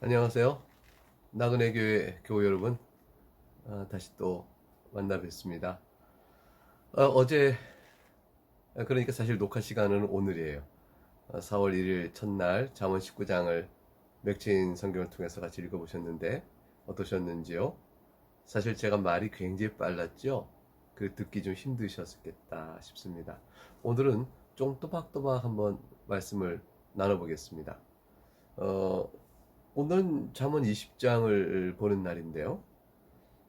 안녕하세요. 나그네 교회 교우 여러분, 다시 또 만나 뵙습니다. 어제, 그러니까 사실 녹화 시간은 오늘이에요. 4월 1일 첫날 잠언 19장을 맥주인 성경을 통해서 같이 읽어보셨는데 어떠셨는지요? 사실 제가 말이 굉장히 빨랐죠? 그 듣기 좀 힘드셨겠다 싶습니다. 오늘은 좀 또박또박 한번 말씀을 나눠보겠습니다. 어, 오늘은 잠언 20장을 보는 날인데요.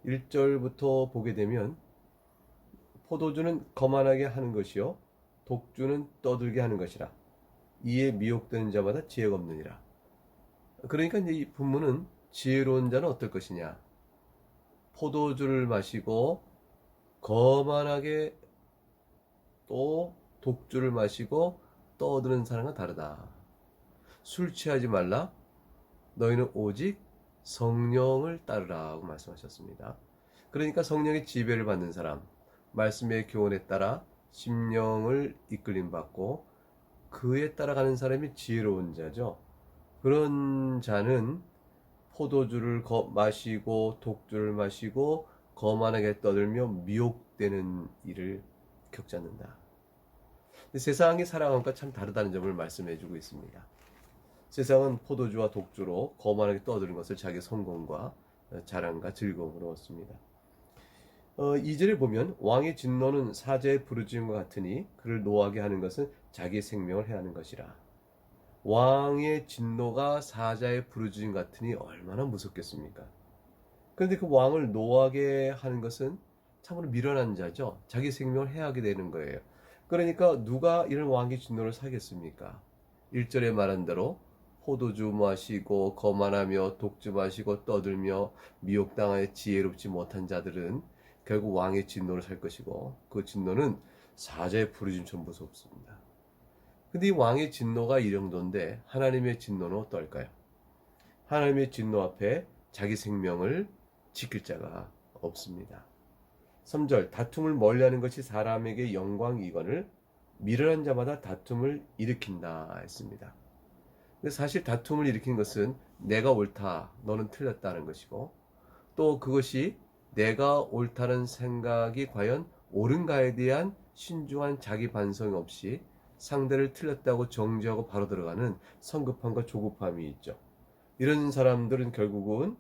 1절부터 보게 되면 포도주는 거만하게 하는 것이요 독주는 떠들게 하는 것이라 이에 미혹되는 자마다 지혜가 없느니라. 그러니까 이제 이 본문은 지혜로운 자는 어떨 것이냐, 포도주를 마시고 거만하게 또 독주를 마시고 떠드는 사람과 다르다. 술 취하지 말라, 너희는 오직 성령을 따르라고 말씀하셨습니다. 그러니까 성령의 지배를 받는 사람, 말씀의 교훈에 따라 심령을 이끌림 받고 그에 따라가는 사람이 지혜로운 자죠. 그런 자는 포도주를 마시고 독주를 마시고 거만하게 떠들며 미혹되는 일을 겪지 않는다. 세상이 살아감과 참 다르다는 점을 말씀해주고 있습니다. 세상은 포도주와 독주로 거만하게 떠드는 것을 자기 성공과 자랑과 즐거움으로 얻습니다. 2절에 보면 왕의 진노는 사자의 부르짖음과 같으니 그를 노하게 하는 것은 자기 생명을 해하는 것이라. 왕의 진노가 사자의 부르짖음 같으니 얼마나 무섭겠습니까? 그런데 그 왕을 노하게 하는 것은 참으로 미련한 자죠. 자기 생명을 해하게 되는 거예요. 그러니까 누가 이런 왕의 진노를 사겠습니까? 1절에 말한 대로 포도주 마시고 거만하며 독주 마시고 떠들며 미혹당하여 지혜롭지 못한 자들은 결국 왕의 진노를 살 것이고 그 진노는 사자의 부르짖음처럼 무섭습니다. 근데 이 왕의 진노가 이 정도인데 하나님의 진노는 어떨까요? 하나님의 진노 앞에 자기 생명을 지킬 자가 없습니다. 3절 다툼을 멀리하는 것이 사람에게 영광이거늘 미련한 자마다 다툼을 일으킨다 했습니다. 근데 사실 다툼을 일으킨 것은 내가 옳다, 너는 틀렸다는 것이고 또 그것이 내가 옳다는 생각이 과연 옳은가에 대한 신중한 자기 반성 없이 상대를 틀렸다고 정죄하고 바로 들어가는 성급함과 조급함이 있죠. 이런 사람들은 결국은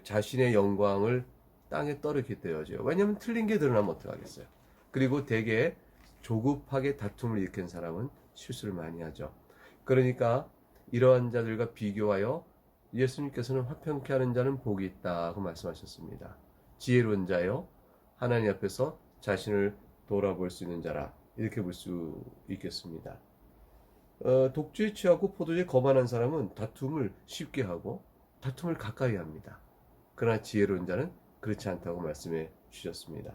자신의 영광을 땅에 떨어뜨리게 되어져요. 왜냐하면 틀린 게 드러나면 어떡하겠어요. 그리고 대개 조급하게 다툼을 일으킨 사람은 실수를 많이 하죠. 그러니까 이러한 자들과 비교하여 예수님께서는 화평케 하는 자는 복이 있다고 말씀하셨습니다. 지혜로운 자요, 하나님 앞에서 자신을 돌아볼 수 있는 자라, 이렇게 볼 수 있겠습니다. 독주에 취하고 포도주에 거만한 사람은 다툼을 쉽게 하고 다툼을 가까이 합니다. 그러나 지혜로운 자는 그렇지 않다고 말씀해 주셨습니다.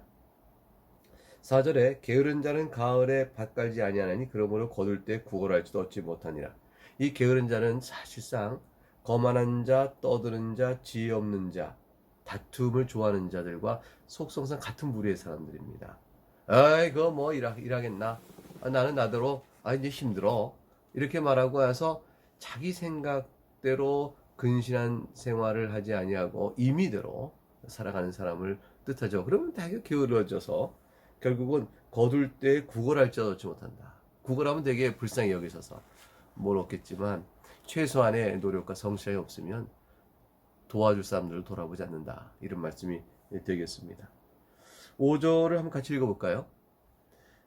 4절에 게으른 자는 가을에 밭 갈지 아니하나니 그러므로 거둘 때 구걸할지도 얻지 못하니라. 이 게으른 자는 사실상 거만한 자, 떠드는 자, 지혜 없는 자, 다툼을 좋아하는 자들과 속성상 같은 부류의 사람들입니다. 아이 그거 뭐 일하겠나? 나는 나대로 이제 힘들어. 이렇게 말하고 해서 자기 생각대로 근신한 생활을 하지 아니하고 임의대로 살아가는 사람을 뜻하죠. 그러면 되게 게으러져서 결국은 거둘 때 구걸할 줄 얻지 못한다. 구걸하면 되게 불쌍히 여기셔서 뭘 얻겠지만 최소한의 노력과 성실이 없으면 도와줄 사람들을 돌아보지 않는다. 이런 말씀이 되겠습니다. 5절을 한번 같이 읽어볼까요?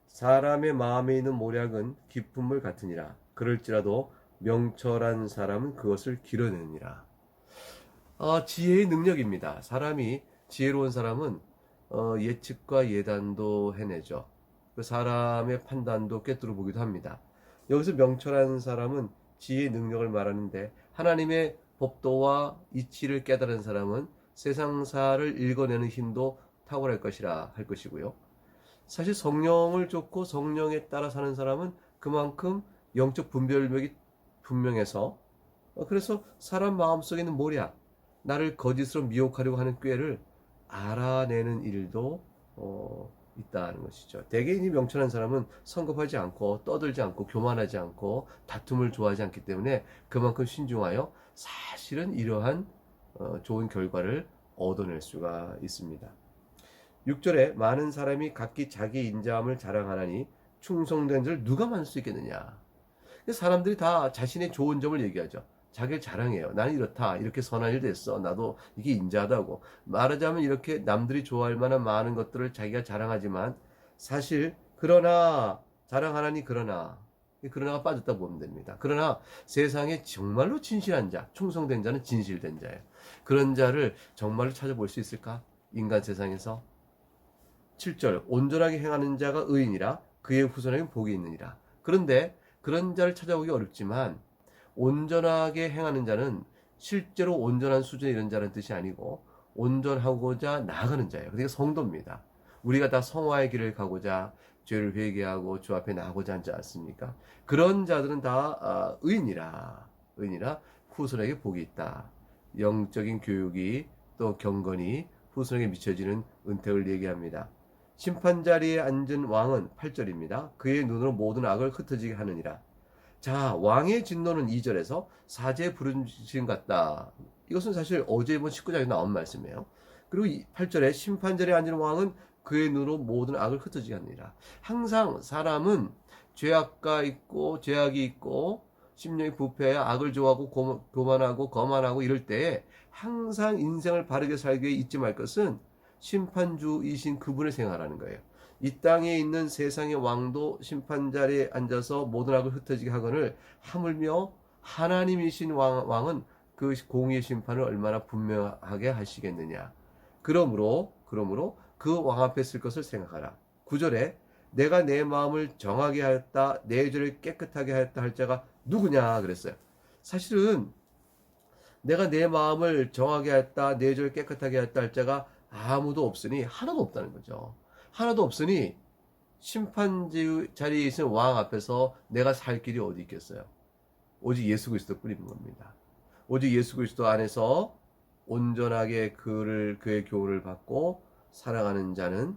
사람의 마음에 있는 모략은 깊은 물 같으니라. 그럴지라도 명철한 사람은 그것을 길어내니라. 지혜의 능력입니다. 사람이 지혜로운 사람은 예측과 예단도 해내죠. 그 사람의 판단도 꿰뚫어 보기도 합니다. 여기서 명철한 사람은 지혜의 능력을 말하는데 하나님의 법도와 이치를 깨달은 사람은 세상사를 읽어내는 힘도 탁월할 것이라 할 것이고요. 사실 성령을 쫓고 성령에 따라 사는 사람은 그만큼 영적 분별력이 분명해서 그래서 사람 마음속에 있는 모략, 나를 거짓으로 미혹하려고 하는 꾀를 알아내는 일도 있다는 것이죠. 대개인이 명철한 사람은 성급하지 않고 떠들지 않고 교만하지 않고 다툼을 좋아하지 않기 때문에 그만큼 신중하여 사실은 이러한 좋은 결과를 얻어낼 수가 있습니다. 6절에 많은 사람이 각기 자기 인자함을 자랑하나니 충성된 자를 누가 만날 수 있겠느냐. 사람들이 다 자신의 좋은 점을 얘기하죠. 자기를 자랑해요. 나는 이렇다. 이렇게 선한 일 됐어. 나도 이게 인자하다고. 말하자면 이렇게 남들이 좋아할 만한 많은 것들을 자기가 자랑하지만 사실 그러나 자랑하나니 그러나가 빠졌다 보면 됩니다. 그러나 세상에 정말로 진실한 자, 충성된 자는 진실된 자예요. 그런 자를 정말로 찾아볼 수 있을까? 인간 세상에서. 7절 온전하게 행하는 자가 의인이라 그의 후손에게 복이 있느니라. 그런데 그런 자를 찾아보기 어렵지만 온전하게 행하는 자는 실제로 온전한 수준에 이른 자라는 뜻이 아니고 온전하고자 나아가는 자예요. 그러니까 성도입니다. 우리가 다 성화의 길을 가고자 죄를 회개하고 주 앞에 나가고자 하지 않습니까? 그런 자들은 다 의인이라 후손에게 복이 있다. 영적인 교육이 또 경건이 후손에게 미쳐지는 은택을 얘기합니다. 심판 자리에 앉은 왕은 8절입니다. 그의 눈으로 모든 악을 흩어지게 하느니라. 자, 왕의 진노는 2절에서 사제의 부르심 같다. 이것은 사실 어제 본 19장에 나온 말씀이에요. 그리고 8절에 심판 자리에 앉은 왕은 그의 눈으로 모든 악을 흩어지게 하느니라. 항상 사람은 죄악이 있고 심령이 부패해 악을 좋아하고 교만하고 거만하고 이럴 때에 항상 인생을 바르게 살기 위해 잊지 말 것은 심판주이신 그분을 생각하라는 거예요. 이 땅에 있는 세상의 왕도 심판 자리에 앉아서 모든 악을 흩어지게 하거늘 하물며 하나님이신 왕은 그 공의의 심판을 얼마나 분명하게 하시겠느냐. 그러므로 그 왕 앞에 쓸 것을 생각하라. 9절에 내가 내 마음을 정하게 하였다, 내 죄를 깨끗하게 하였다 할 자가 누구냐 그랬어요. 사실은 내가 내 마음을 정하게 하였다, 내 죄를 깨끗하게 하였다 할 자가 아무도 없으니 하나도 없다는 거죠. 하나도 없으니 심판 자리에 있는 왕 앞에서 내가 살 길이 어디 있겠어요? 오직 예수 그리스도 뿐인 겁니다. 오직 예수 그리스도 안에서 온전하게 그의 교훈을 받고 살아가는 자는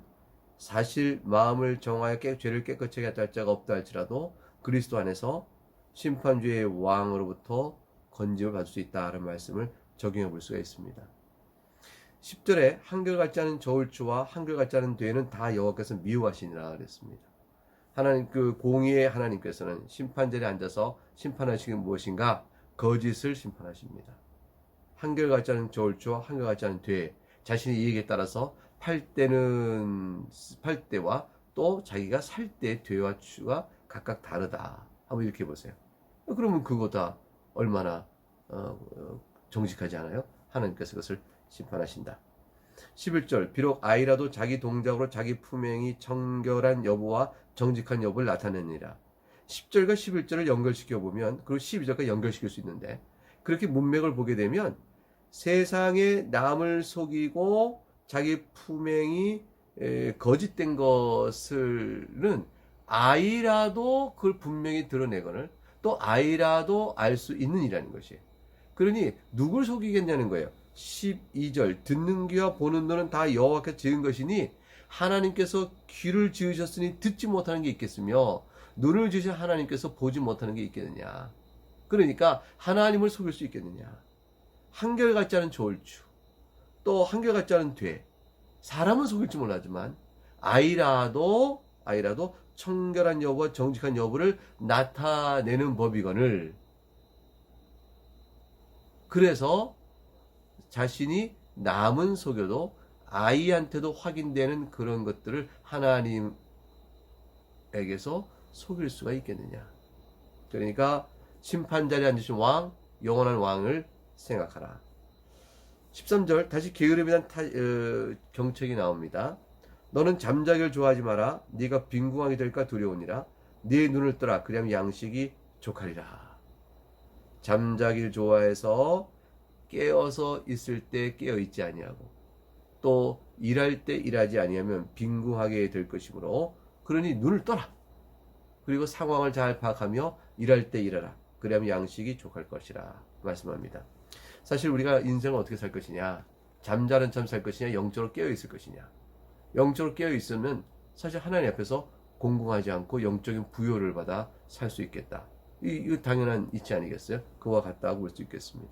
사실 마음을 정하여 죄를 깨끗하게 했다 할 자가 없다 할지라도 그리스도 안에서 심판주의 왕으로부터 건짐을 받을 수 있다는 말씀을 적용해 볼 수가 있습니다. 10절에 한결같지 않은 저울추와 한결같지 않은 되는 다 여호와께서 미워하시니라 그랬습니다. 하나님 그 공의의 하나님께서는 심판자리에 앉아서 심판하시는 무엇인가? 거짓을 심판하십니다. 한결같지 않은 저울추와 한결같지 않은 되 자신의 이익에 따라서 팔 때와 또 자기가 살 때 되와 추가 각각 다르다. 한번 이렇게 보세요. 그러면 그거다 얼마나 정직하지 않아요? 하나님께서 그것을 심판하신다. 11절 비록 아이라도 자기 동작으로 자기 품행이 정결한 여부와 정직한 여부를 나타내니라. 10절과 11절을 연결시켜 보면 그리고 12절과 연결시킬 수 있는데 그렇게 문맥을 보게 되면 세상에 남을 속이고 자기 품행이 거짓된 것을은 아이라도 그걸 분명히 드러내거늘 또 아이라도 알 수 있는 일이라는 것이에요. 그러니 누굴 속이겠냐는 거예요. 12절 듣는 귀와 보는 눈은 다 여호와께서 지은 것이니 하나님께서 귀를 지으셨으니 듣지 못하는 게 있겠으며 눈을 지으신 하나님께서 보지 못하는 게 있겠느냐. 그러니까 하나님을 속일 수 있겠느냐. 한결같지 않은 저울추 또 한결같지 않은 돼 사람은 속일지 몰라지만 아이라도 청결한 여부와 정직한 여부를 나타내는 법이거늘 그래서 자신이 남은 속여도 아이한테도 확인되는 그런 것들을 하나님에게서 속일 수가 있겠느냐. 그러니까 심판자리에 앉으신 왕, 영원한 왕을 생각하라. 13절 다시 게으름에 대한 경책이 나옵니다. 너는 잠자기를 좋아하지 마라. 네가 빈궁하게 될까 두려우니라. 네 눈을 떠라. 그리하면 양식이 족하리라. 잠자기를 좋아해서 깨어서 있을 때 깨어 있지 아니하고 또 일할 때 일하지 아니하면 빈궁하게 될 것이므로 그러니 눈을 떠라. 그리고 상황을 잘 파악하며 일할 때 일하라. 그리하면 양식이 족할 것이라 말씀합니다. 사실 우리가 인생을 어떻게 살 것이냐, 잠자는 참 살 것이냐, 영적으로 깨어 있을 것이냐. 영적으로 깨어 있으면 사실 하나님 앞에서 공공하지 않고 영적인 부여를 받아 살 수 있겠다. 이거 당연한 이치 아니겠어요? 그와 같다고 볼 수 있겠습니다.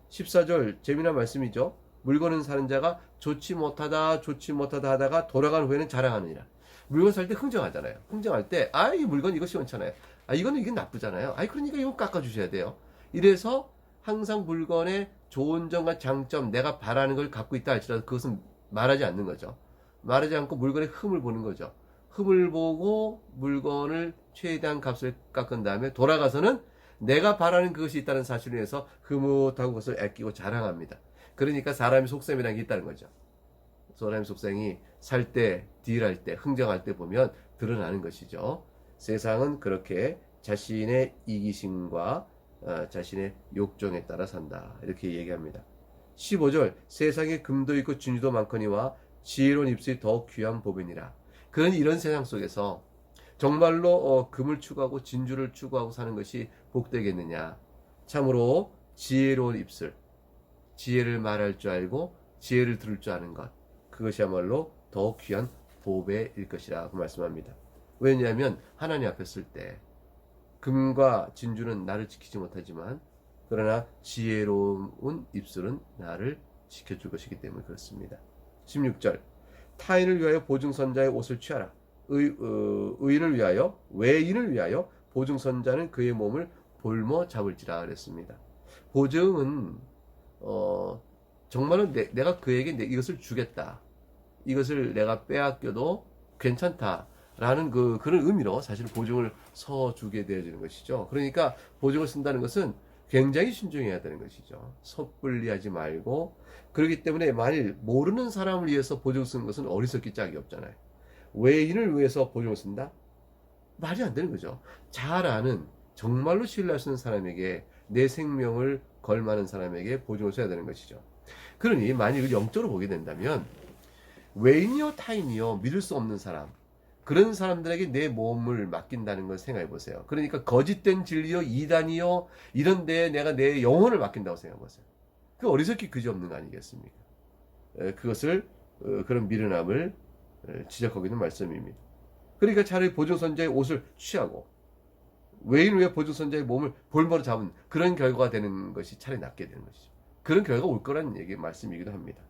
14절 재미난 말씀이죠. 물건은 사는 자가 좋지 못하다 하다가 돌아간 후에는 자랑하느니라. 물건 살 때 흥정하잖아요. 흥정할 때 이 물건 이거 시원찮아요. 이거는 이게 나쁘잖아요. 그러니까 이거 깎아주셔야 돼요. 이래서 항상 물건의 좋은 점과 장점, 내가 바라는 걸 갖고 있다 할지라도 그것은 말하지 않는 거죠. 말하지 않고 물건의 흠을 보는 거죠. 흠을 보고 물건을 최대한 값을 깎은 다음에 돌아가서는 내가 바라는 그것이 있다는 사실을 위해서 흐뭇하고 그것을 아끼고 자랑합니다. 그러니까 사람의 속셈이라는 게 있다는 거죠. 사람의 속셈이 살 때, 딜할 때, 흥정할 때 보면 드러나는 것이죠. 세상은 그렇게 자신의 이기심과 자신의 욕정에 따라 산다. 이렇게 얘기합니다. 15절 세상에 금도 있고 진주도 많거니와 지혜로운 입술이 더욱 귀한 법이니라. 그러니 이런 세상 속에서 정말로 금을 추구하고 진주를 추구하고 사는 것이 복되겠느냐. 참으로 지혜로운 입술, 지혜를 말할 줄 알고 지혜를 들을 줄 아는 것, 그것이야말로 더욱 귀한 보배일 것이라고 말씀합니다. 왜냐하면 하나님 앞에 쓸 때 금과 진주는 나를 지키지 못하지만 그러나 지혜로운 입술은 나를 지켜줄 것이기 때문에 그렇습니다. 16절 타인을 위하여 보증선자의 옷을 취하라. 의인을 위하여 외인을 위하여 보증선자는 그의 몸을 볼모 잡을지라 그랬습니다. 보증은 정말로 내가 그에게 이것을 주겠다. 이것을 내가 빼앗겨도 괜찮다라는 그런 의미로 사실 보증을 서주게 되어지는 것이죠. 그러니까 보증을 쓴다는 것은 굉장히 신중해야 되는 것이죠. 섣불리 하지 말고. 그렇기 때문에 만일 모르는 사람을 위해서 보증 쓰는 것은 어리석기 짝이 없잖아요. 외인을 위해서 보증을 쓴다? 말이 안 되는 거죠. 잘 아는 정말로 신뢰할 수 있는 사람에게 내 생명을 걸만한 사람에게 보증을 써야 되는 것이죠. 그러니 만일 영적으로 보게 된다면 외인이요 타인이요 믿을 수 없는 사람, 그런 사람들에게 내 몸을 맡긴다는 걸 생각해 보세요. 그러니까 거짓된 진리요 이단이요 이런 데에 내가 내 영혼을 맡긴다고 생각해 보세요. 그 어리석기 그지없는 거 아니겠습니까? 그것을 그런 미련함을 지적하고 있는 말씀입니다. 그러니까 차라리 보증선자의 옷을 취하고 외인을 위해 보증선자의 몸을 볼모로 잡은 그런 결과가 되는 것이 차라리 낫게 되는 것이죠. 그런 결과가 올 거라는 말씀이기도 합니다.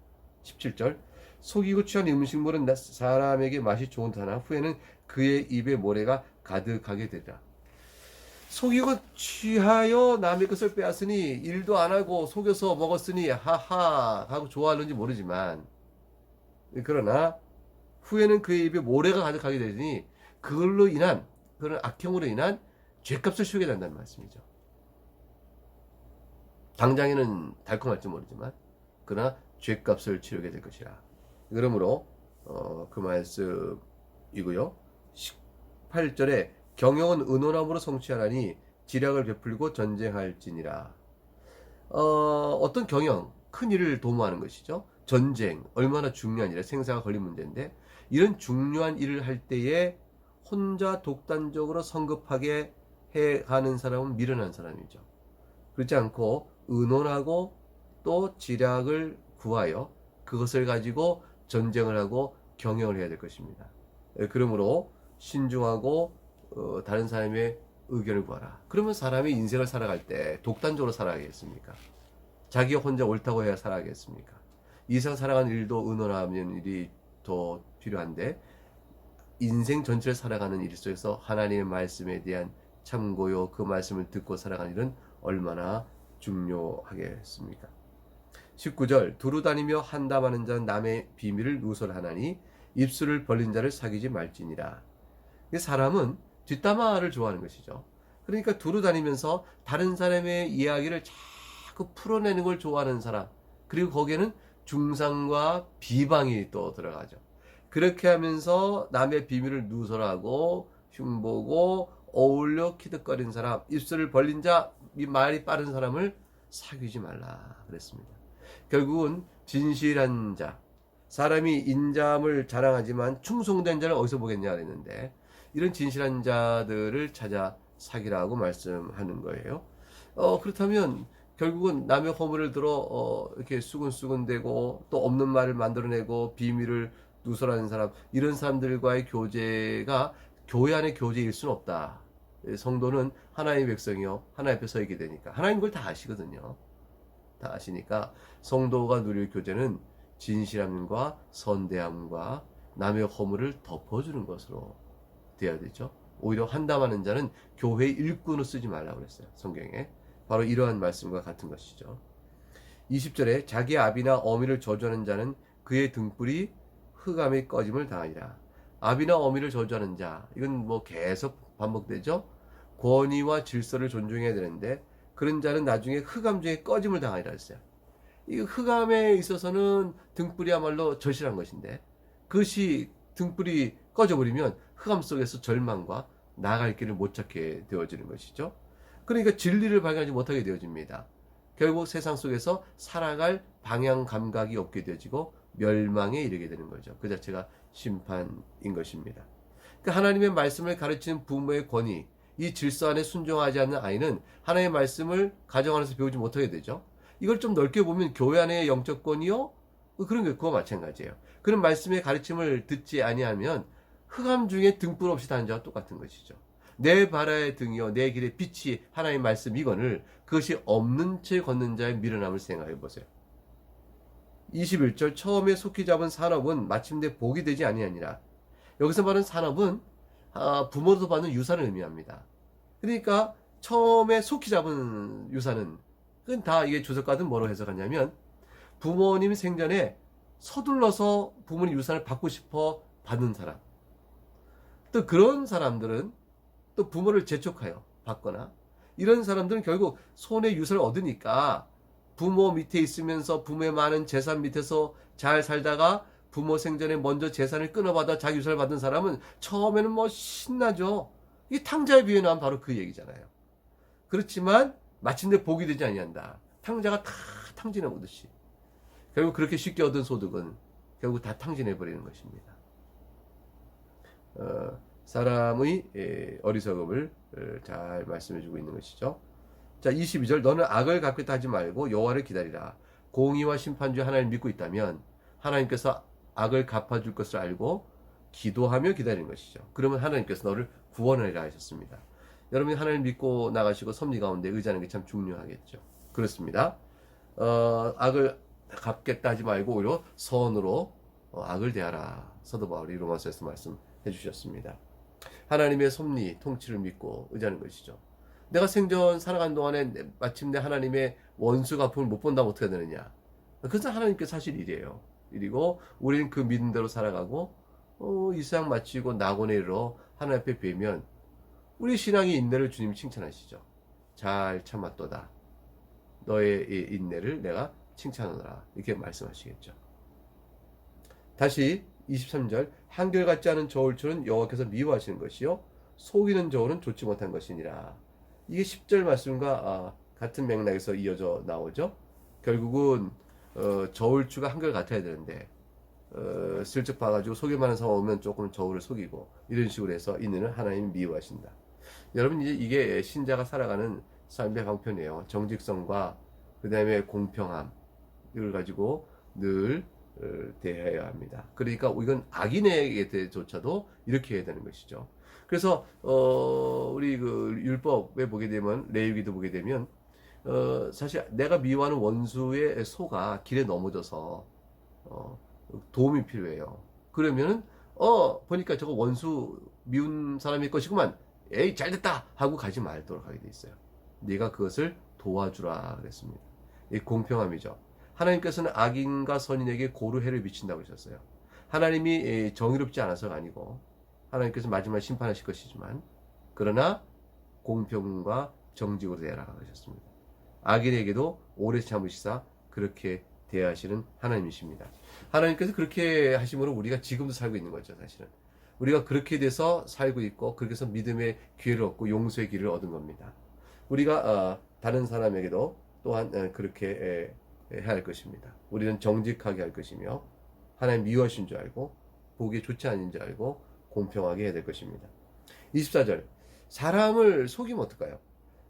17절 속이고 취한 음식물은 사람에게 맛이 좋은 듯하나 후에는 그의 입에 모래가 가득하게 되리라. 속이고 취하여 남의 것을 빼앗으니 일도 안 하고 속여서 먹었으니 하하 하고 좋아하는지 모르지만 그러나 후에는 그의 입에 모래가 가득하게 되니 그걸로 인한 그런 악행으로 인한 죄값을 치르게 된다는 말씀이죠. 당장에는 달콤할지 모르지만 그러나 죄값을 치르게 될 것이라. 그러므로 그 말씀이고요. 18절에 경영은 의논함으로 성취하라니 지략을 베풀고 전쟁할지니라. 어떤 경영, 큰 일을 도모하는 것이죠. 전쟁, 얼마나 중요한 일이야. 생사가 걸린 문제인데 이런 중요한 일을 할 때에 혼자 독단적으로 성급하게 해가는 사람은 미련한 사람이죠. 그렇지 않고 의논하고 또 지략을 구하여 그것을 가지고 전쟁을 하고 경영을 해야 될 것입니다. 그러므로 신중하고 다른 사람의 의견을 구하라. 그러면 사람이 인생을 살아갈 때 독단적으로 살아가겠습니까? 자기가 혼자 옳다고 해야 살아가겠습니까? 이 세상 살아가는 일도 의논하는 일이 더 필요한데 인생 전체를 살아가는 일 속에서 하나님의 말씀에 대한 참고요, 그 말씀을 듣고 살아가는 일은 얼마나 중요하겠습니까? 19절 두루 다니며 한담하는 자는 남의 비밀을 누설하나니 입술을 벌린 자를 사귀지 말지니라. 사람은 뒷담화를 좋아하는 것이죠. 그러니까 두루 다니면서 다른 사람의 이야기를 자꾸 풀어내는 걸 좋아하는 사람, 그리고 거기에는 중상과 비방이 또 들어가죠. 그렇게 하면서 남의 비밀을 누설하고 흉보고 어울려 키득거리는 사람, 입술을 벌린 자, 말이 빠른 사람을 사귀지 말라 그랬습니다. 결국은 진실한 자, 사람이 인자함을 자랑하지만 충성된 자를 어디서 보겠냐 그랬는데 이런 진실한 자들을 찾아 사귀라고 말씀하는 거예요. 그렇다면 결국은 남의 허물을 들어 이렇게 수근수근대고 또 없는 말을 만들어내고 비밀을 누서라는 사람, 이런 사람들과의 교제가 교회 안의 교제일 수는 없다. 성도는 하나님의 백성이요, 하나님 앞에 서 있게 되니까. 하나님 그걸 다 아시거든요. 다 아시니까 성도가 누릴 교제는 진실함과 선대함과 남의 허물을 덮어주는 것으로 되어야 되죠. 오히려 환담하는 자는 교회의 일꾼으로 쓰지 말라고 그랬어요. 성경에. 바로 이러한 말씀과 같은 것이죠. 20절에 자기 아비나 어미를 저주하는 자는 그의 등불이 흑암에 꺼짐을 당하리라. 아비나 어미를 저주하는 자, 이건 뭐 계속 반복되죠. 권위와 질서를 존중해야 되는데 그런 자는 나중에 흑암 중에 꺼짐을 당하리라 했어요. 이 흑암에 있어서는 등불이야말로 절실한 것인데 그것이 등불이 꺼져버리면 흑암 속에서 절망과 나아갈 길을 못 찾게 되어지는 것이죠. 그러니까 진리를 발견하지 못하게 되어집니다. 결국 세상 속에서 살아갈 방향 감각이 없게 되어지고 멸망에 이르게 되는 거죠. 그 자체가 심판인 것입니다. 그러니까 하나님의 말씀을 가르치는 부모의 권위, 이 질서 안에 순종하지 않는 아이는 하나님의 말씀을 가정 안에서 배우지 못하게 되죠. 이걸 좀 넓게 보면 교회 안의 영적 권위요? 그런 게 그거 마찬가지예요. 그런 말씀의 가르침을 듣지 아니하면 흑암 중에 등불 없이 다는 자와 똑같은 것이죠. 내 바라의 등이요 내 길의 빛이 하나님의 말씀이거늘 그것이 없는 채 걷는 자의 미련함을 생각해 보세요. 21절 처음에 속히 잡은 산업은 마침내 복이 되지 아니하니라. 여기서 말하는 산업은 부모로부터 받는 유산을 의미합니다. 그러니까 처음에 속히 잡은 유산은 그건 다 이게 주석가든 뭐로 해석하냐면 부모님 생전에 서둘러서 부모님 유산을 받고 싶어 받는 사람, 또 그런 사람들은 또 부모를 재촉하여 받거나 이런 사람들은 결국 손에 유산을 얻으니까 부모 밑에 있으면서 부모의 많은 재산 밑에서 잘 살다가 부모 생전에 먼저 재산을 끊어받아 자기 유산을 받은 사람은 처음에는 뭐 신나죠. 이 탕자의 비유는 바로 그 얘기잖아요. 그렇지만 마침내 복이 되지 아니한다. 탕자가 다 탕진해 보듯이 결국 그렇게 쉽게 얻은 소득은 결국 다 탕진해 버리는 것입니다. 사람의 어리석음을 잘 말씀해 주고 있는 것이죠. 자, 22절 너는 악을 갚겠다 하지 말고 여호와를 기다리라. 공의와 심판주의 하나님을 믿고 있다면 하나님께서 악을 갚아줄 것을 알고 기도하며 기다리는 것이죠. 그러면 하나님께서 너를 구원하리라 하셨습니다. 여러분이 하나님 믿고 나가시고 섭리 가운데 의지하는 게 참 중요하겠죠. 그렇습니다. 악을 갚겠다 하지 말고 오히려 선으로 악을 대하라. 사도 바울이 로마서에서 말씀해 주셨습니다. 하나님의 섭리, 통치를 믿고 의지하는 것이죠. 내가 생전 살아간 동안에 마침내 하나님의 원수 갚음을 못 본다면 어떻게 되느냐. 그것은 하나님께 사실 일이에요. 일이고 우리는 그 믿음대로 살아가고 이 세상 마치고 낙원에 이르러 하나님 앞에 뵈면 우리 신앙의 인내를 주님 칭찬하시죠. 잘 참았도다. 너의 인내를 내가 칭찬하노라. 이렇게 말씀하시겠죠. 다시 23절 한결같지 않은 저울추는 여호와께서 미워하시는 것이요 속이는 저울은 좋지 못한 것이니라. 이게 10절 말씀과 같은 맥락에서 이어져 나오죠. 결국은 저울추가 한결같아야 되는데 슬쩍 봐가지고 속일만한 상황 오면 조금 저울을 속이고 이런 식으로 해서 인내는 하나님이 미워하신다. 여러분 이게 신자가 살아가는 삶의 방편이에요. 정직성과 그 다음에 공평함 이걸 가지고 늘 대해야 합니다. 그러니까 이건 악인에게 대해조차도 이렇게 해야 되는 것이죠. 그래서 우리 그 율법에 보게 되면 레위기도 보게 되면 사실 내가 미워하는 원수의 소가 길에 넘어져서 도움이 필요해요. 그러면은 보니까 저거 원수 미운 사람일 것이구만. 에이 잘됐다 하고 가지 말도록 하게 돼 있어요. 네가 그것을 도와주라 그랬습니다. 이 공평함이죠. 하나님께서는 악인과 선인에게 고루해를 미친다고 하셨어요. 하나님이 정의롭지 않아서가 아니고 하나님께서 마지막 심판하실 것이지만 그러나 공평과 정직으로 대하라 하셨습니다. 악인에게도 오래 참으시사 그렇게 대하시는 하나님이십니다. 하나님께서 그렇게 하심으로 우리가 지금도 살고 있는 거죠. 사실은 우리가 그렇게 돼서 살고 있고 그렇게 해서 믿음의 기회를 얻고 용서의 길을 얻은 겁니다. 우리가 다른 사람에게도 또한 그렇게 해야 할 것입니다. 우리는 정직하게 할 것이며 하나님 미워하신 줄 알고 보기 좋지 않은 줄 알고 공평하게 해야 될 것입니다. 24절 사람을 속이면 어떨까요?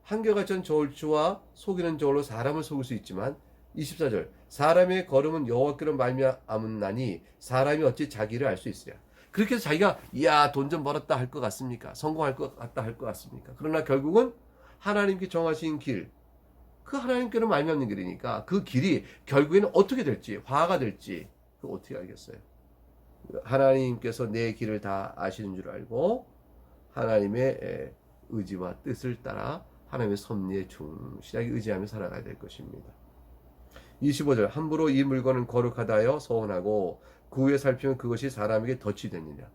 한결같은 저울추와 속이는 저울로 사람을 속일 수 있지만 24절 사람의 걸음은 여호와께로 말미암았나니 사람이 어찌 자기를 알 수 있으랴. 그렇게 해서 자기가 이야 돈 좀 벌었다 할 것 같습니까? 성공할 것 같다 할 것 같습니까? 그러나 결국은 하나님께 정하신 길, 그 하나님께로 말미암는 길이니까 그 길이 결국에는 어떻게 될지, 화가 될지 그 어떻게 알겠어요? 하나님께서 내 길을 다 아시는 줄 알고 하나님의 의지와 뜻을 따라 하나님의 섭리에 충실하게 의지하며 살아가야 될 것입니다. 25절 함부로 이 물건은 거룩하다 하여 서원하고 그 후에 살피면 그것이 사람에게 덫이 되느냐.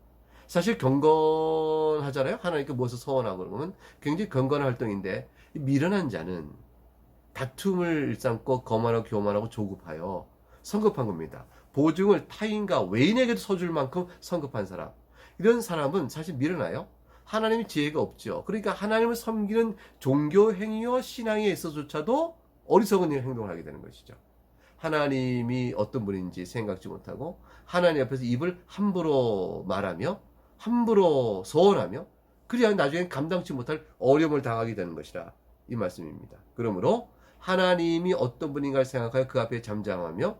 사실 경건하잖아요. 하나님께 무엇을 서원하고 그러면 굉장히 경건한 활동인데 미련한 자는 다툼을 일삼고 거만하고 교만하고 조급하여 성급한 겁니다. 보증을 타인과 외인에게도 서줄 만큼 성급한 사람. 이런 사람은 사실 미련해요. 하나님의 지혜가 없죠. 그러니까 하나님을 섬기는 종교 행위와 신앙에 있어서조차도 어리석은 행동을 하게 되는 것이죠. 하나님이 어떤 분인지 생각지 못하고 하나님 앞에서 입을 함부로 말하며 함부로 서원하며 그래야 나중엔 감당치 못할 어려움을 당하게 되는 것이라 이 말씀입니다. 그러므로 하나님이 어떤 분인가를 생각하여 그 앞에 잠잠하며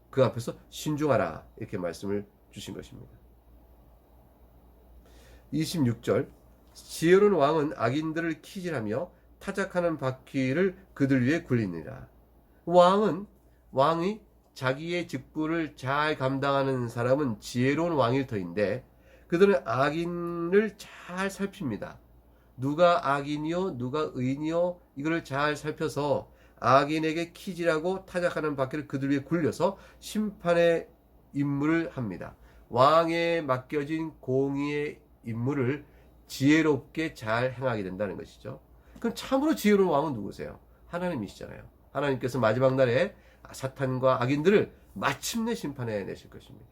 그 앞에서 신중하라 이렇게 말씀을 주신 것입니다. 26절 지혜로운 왕은 악인들을 키질하며 타작하는 바퀴를 그들 위에 굴리니라. 왕이 자기의 직분을 잘 감당하는 사람은 지혜로운 왕일 터인데 그들은 악인을 잘 살핍니다. 누가 악인이요 누가 의인이요 이거를 잘 살펴서 악인에게 키질하고 타작하는 바퀴를 그들 위에 굴려서 심판의 임무를 합니다. 왕에 맡겨진 공의의 임무를 지혜롭게 잘 행하게 된다는 것이죠. 그럼 참으로 지혜로운 왕은 누구세요? 하나님이시잖아요. 하나님께서 마지막 날에 사탄과 악인들을 마침내 심판해 내실 것입니다.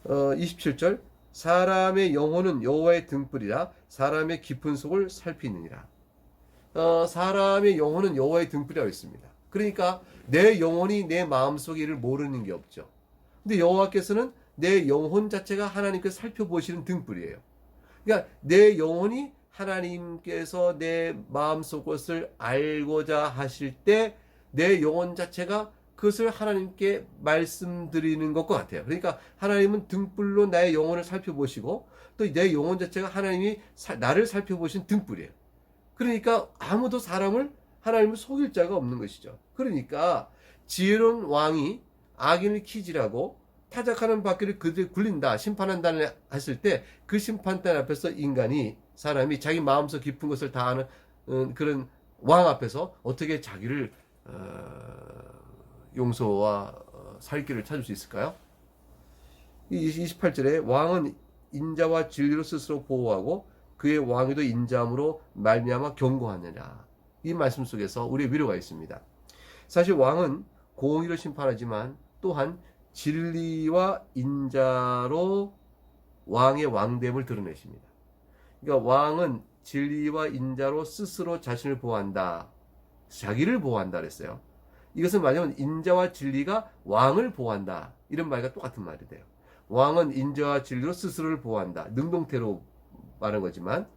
27절 사람의 영혼은 여호와의 등불이라 사람의 깊은 속을 살피느니라. 사람의 영혼은 여호와의 등불이라고 있습니다. 그러니까 내 영혼이 내 마음속의 일을 모르는 게 없죠. 근데 여호와께서는 내 영혼 자체가 하나님께서 살펴보시는 등불이에요. 그러니까 내 영혼이 하나님께서 내 마음속 것을 알고자 하실 때 내 영혼 자체가 그것을 하나님께 말씀드리는 것과 같아요. 그러니까 하나님은 등불로 나의 영혼을 살펴보시고 또 내 영혼 자체가 하나님이 나를 살펴보신 등불이에요. 그러니까 아무도 하나님을 속일 자가 없는 것이죠. 그러니까 지혜로운 왕이 악인을 키질하고 타작하는 바퀴를 그들에 굴린다, 심판한다 했을 때 그 심판대 앞에서 사람이 자기 마음속 깊은 것을 다 아는 그런 왕 앞에서 어떻게 자기를 용서와 살 길을 찾을 수 있을까요? 28절에 왕은 인자와 진리로 스스로 보호하고 그의 왕위도 인자함으로 말미암아 경고하느냐. 이 말씀 속에서 우리의 위로가 있습니다. 사실 왕은 공의로 심판하지만 또한 진리와 인자로 왕의 왕됨을 드러내십니다. 그러니까 왕은 진리와 인자로 스스로 자신을 보호한다. 자기를 보호한다 그랬어요. 이것은 말하자면 인자와 진리가 왕을 보호한다. 이런 말과 똑같은 말이 돼요. 왕은 인자와 진리로 스스로를 보호한다. 능동태로 말한 거지만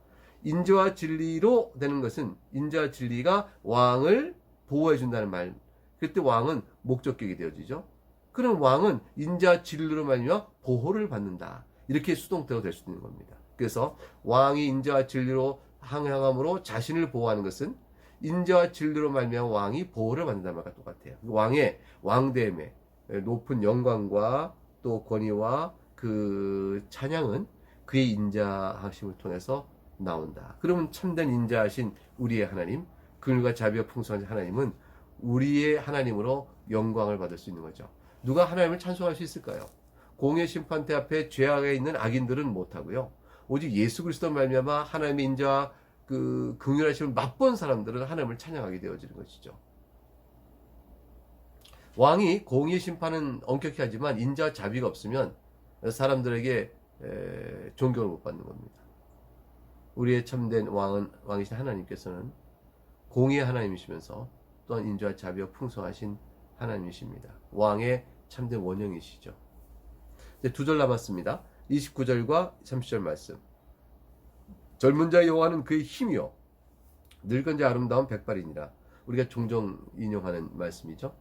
인자와 진리로 되는 것은 인자와 진리가 왕을 보호해 준다는 말. 그때 왕은 목적격이 되어지죠. 그럼 왕은 인자와 진리로 말미암아 보호를 받는다. 이렇게 수동태로 될 수 있는 겁니다. 그래서 왕이 인자와 진리로 항행함으로 자신을 보호하는 것은 인자와 진리로 말미암아 왕이 보호를 받는다는 말과 똑같아요. 왕의 왕됨의 높은 영광과 또 권위와 그 찬양은 그의 인자하심을 통해서 나온다. 그러면 참된 인자하신 우리의 하나님, 긍휼과 자비와 풍성한 하나님은 우리의 하나님으로 영광을 받을 수 있는 거죠. 누가 하나님을 찬송할 수 있을까요? 공의 심판대 앞에 죄악에 있는 악인들은 못하고요. 오직 예수 그리스도 말미암아 하나님의 인자와 그 긍휼하심을 맛본 사람들은 하나님을 찬양하게 되어지는 것이죠. 왕이 공의의 심판은 엄격히 하지만 인자와 자비가 없으면 사람들에게 존경을 못 받는 겁니다. 우리의 참된 왕이신 하나님께서는 공의의 하나님이시면서 또한 인자와 자비와 풍성하신 하나님이십니다. 왕의 참된 원형이시죠. 이제 2절 남았습니다. 29절과 30절 말씀. 젊은 자의 여호와는 그의 힘이요 늙은 자의 아름다운 백발이니라. 우리가 종종 인용하는 말씀이죠.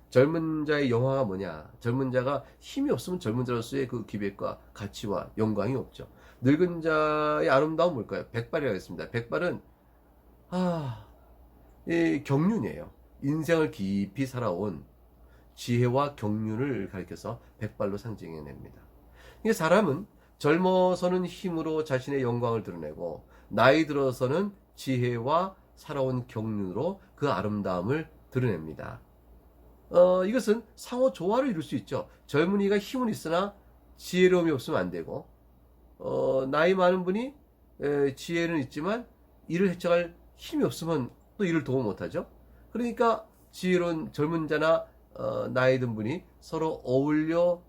젊은 자의 영화가 뭐냐? 젊은 자가 힘이 없으면 젊은 자로서의 그 기백과 가치와 영광이 없죠. 늙은 자의 아름다움은 뭘까요? 백발이라고 했습니다. 백발은 이 경륜이에요. 인생을 깊이 살아온 지혜와 경륜을 가리켜서 백발로 상징해냅니다. 이게 사람은 젊어서는 힘으로 자신의 영광을 드러내고 나이 들어서는 지혜와 살아온 경륜으로 그 아름다움을 드러냅니다. 이것은 상호 조화를 이룰 수 있죠. 젊은이가 힘은 있으나 지혜로움이 없으면 안 되고, 나이 많은 분이 지혜는 있지만 일을 해쳐갈 힘이 없으면 또 일을 도움 못하죠. 그러니까 지혜로운 젊은 자나 나이 든 분이 서로 어울려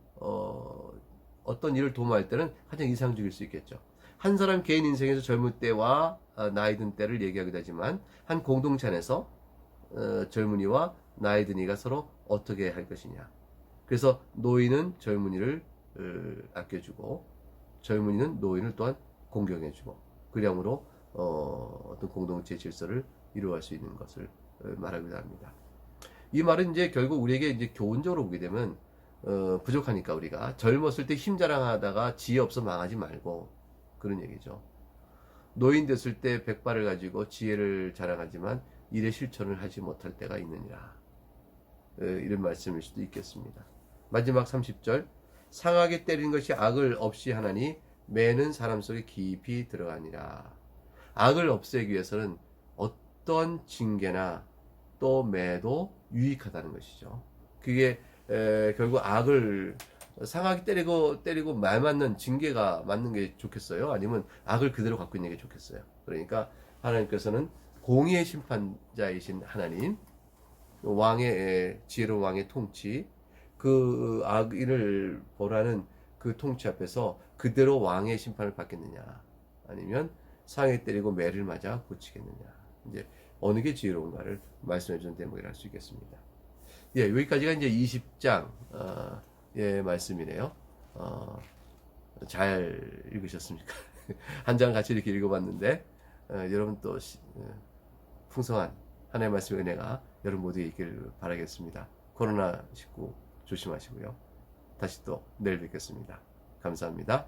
어떤 일을 도모할 때는 가장 이상적일 수 있겠죠. 한 사람 개인 인생에서 젊을 때와 나이 든 때를 얘기하기도 하지만 한 공동체 안에서 젊은이와 나이 든이가 서로 어떻게 할 것이냐. 그래서 노인은 젊은이를 아껴주고 젊은이는 노인을 또한 공경해주고 그러므로 어떤 공동체 질서를 이루어갈 수 있는 것을 말하기도 합니다. 이 말은 이제 결국 우리에게 이제 교훈적으로 보게 되면 부족하니까 우리가 젊었을 때 힘 자랑하다가 지혜 없어 망하지 말고 그런 얘기죠. 노인 됐을 때 백발을 가지고 지혜를 자랑하지만 일의 실천을 하지 못할 때가 있느니라. 이런 말씀일 수도 있겠습니다. 마지막 30절 상하게 때리는 것이 악을 없이 하나니 매는 사람 속에 깊이 들어가니라. 악을 없애기 위해서는 어떤 징계나 또 매도 유익하다는 것이죠. 그게 결국 악을 상하게 때리고 말 맞는 징계가 맞는 게 좋겠어요? 아니면 악을 그대로 갖고 있는 게 좋겠어요? 그러니까 하나님께서는 공의의 심판자이신 하나님, 왕의 지혜로운 왕의 통치, 그 악인을 벌하는 그 통치 앞에서 그대로 왕의 심판을 받겠느냐, 아니면 상하게 때리고 매를 맞아 고치겠느냐. 이제 어느 게 지혜로운가를 말씀해 주는 대목이라 할 수 있겠습니다. 예, 여기까지가 이제 20장 의 말씀이네요. 잘 읽으셨습니까? 한 장 같이 이렇게 읽어봤는데 여러분 또 풍성한 하나님의 말씀의 은혜가 여러분 모두에게 있기를 바라겠습니다. 코로나19 조심하시고요. 다시 또 내일 뵙겠습니다. 감사합니다.